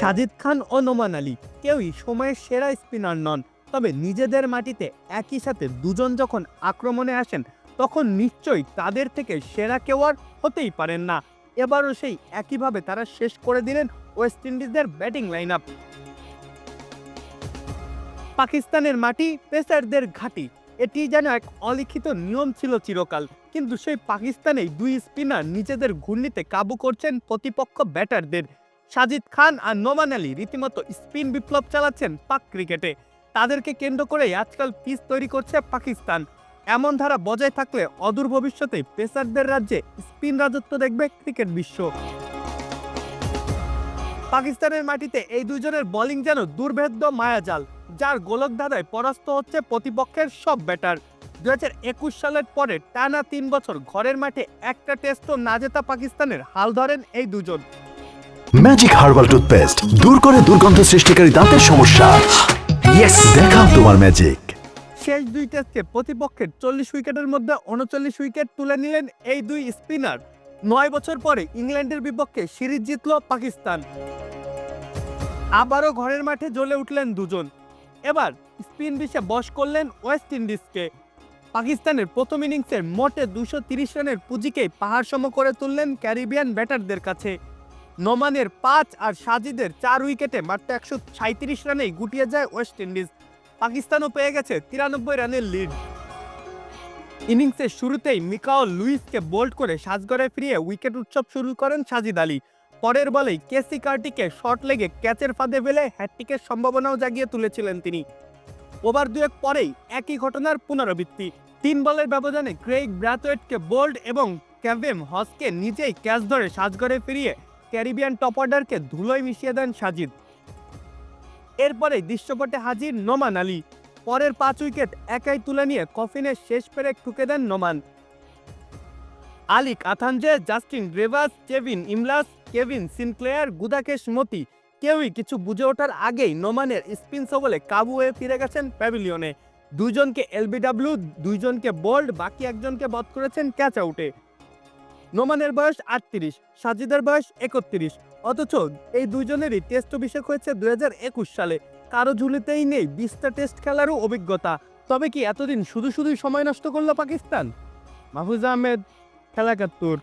সাজিদ খান ও নোমান আলী কেউই সময়ের সেরা স্পিনার নন, তবে নিজেদের মাটিতে একই সাথে দুজন যখন আক্রমণে আসেন তখন নিশ্চয়ই তাদের থেকে সেরা কেউ আর হতেই পারেন না। এবারও সেই একইভাবে তারা শেষ করে দিলেন ওয়েস্ট ইন্ডিজের ব্যাটিং লাইন আপ। পাকিস্তানের মাটি পেসারদের ঘাঁটি, এটি যেন এক অলিখিত নিয়ম ছিল চিরকাল, কিন্তু সেই পাকিস্তানেই দুই স্পিনার নিজেদের ঘূর্ণিতে কাবু করছেন প্রতিপক্ষ ব্যাটারদের। সাজিদ খান আর নোমান আলী রীতিমতো স্পিন বিপ্লব চালাচ্ছেন পাক ক্রিকেটে। তাদেরকে কেন্দ্র করেই আজকাল পিচ তৈরি করছে পাকিস্তান। এমন ধারা বজায় থাকলে অদূর ভবিষ্যতে পেসারদের রাজ্যে স্পিন রাজত্ব দেখবে ক্রিকেট বিশ্ব। পাকিস্তানের মাটিতে এই দুজনের বোলিং যেন দুর্ভেদ্য মায়াজাল, যার গোলক ধাঁধায় পরাস্ত হচ্ছে প্রতিপক্ষের সব ব্যাটার। 2021 সালের পরে টানা 3 বছর ঘরের মাঠে একটা টেস্টও না জেতা পাকিস্তানের হাল ধরেন এই দুজন। ম্যাজিক হার্বাল টুথপেস্ট দূর করে দুর্গন্ধ সৃষ্টিকারী দাঁতের সমস্যা। ইয়েস, দেখাও তোমার ম্যাজিক। শেষ দুই টেস্টে প্রতিপক্ষের 40 উইকেটের মধ্যে 39 উইকেট তুলে নিলেন এই দুই স্পিনার। 9 বছর পরে ইংল্যান্ডের বিপক্ষে সিরিজ জিতল পাকিস্তান। আবারও ঘরের মাঠে জ্বলে উঠলেন দুজন। এবার স্পিন বিষে বশ করলেন ওয়েস্ট ইন্ডিজকে। পাকিস্তানের প্রথম ইনিংসের মোটে 230 রানের পুঁজিকেই পাহাড় সম করে তুললেন ক্যারিবিয়ান ব্যাটারদের কাছে। নোমানের 5 আর সাজিদের 4 উইকেটে মাত্র 137 রানেই গুটিয়ে যায় ওয়েস্ট ইন্ডিজ। পাকিস্তানও পেয়ে গেছে 93 রানের লিড। ইনিংসের শুরুতেই মিকাও লুইসকে বোল্ড করে সাজঘরে ফিরিয়ে উইকেট উৎসব শুরু করেন সাজিদ আলী। পরের বলেই কেসি কার্টিকে শর্ট লেগে ক্যাচের ফাঁদে ফেলে হ্যাটট্রিকের সম্ভাবনাও জাগিয়ে তুলেছিলেন তিনি। ওভার দুয়েক পরেই একই ঘটনার পুনরাবৃত্তি। 3 বলের ব্যবধানে ক্রেইগ ব্রাথওয়েটকে বোল্ড এবং ক্যাভেম হসকে নিজেই ক্যাচ ধরে সাজঘরে ফিরিয়ে ক্যারিবিয়ান টপ অর্ডারকে ধুলোয় মিশিয়ে দেন সাজিদ। এরপরে দৃশ্যপটে হাজির নোমান আলী। পরের 5 উইকেট একাই তুলে নিয়ে কফিনের শেষ পেরেক ঠুকে দেন Noman. Alick Athanaze, Justin Greaves, Kevin Imlach, Kevin Sinclair, Gudakesh Motie কেউই কিছু বুঝে ওঠার আগেই নোমানের স্পিন সবলে কাবু হয়ে ফিরে গেছেন প্যাভিলিয়নে। দুইজনকে এলবিডব্লিউ, দুইজনকে বোল্ড, বাকি একজনকে বধ করেছেন ক্যাচ আউটে। নোমানের বয়স 38, সাজিদের বয়স 31, অথচ এই দুইজনেরই টেস্ট অভিষেক হয়েছে 2021 সালে। কারো ঝুলিতেই নেই 20টা টেস্ট খেলারও অভিজ্ঞতা। তবে কি এতদিন শুধুই সময় নষ্ট করলো পাকিস্তান? মাহফুজ আহমেদ, খেলা 71।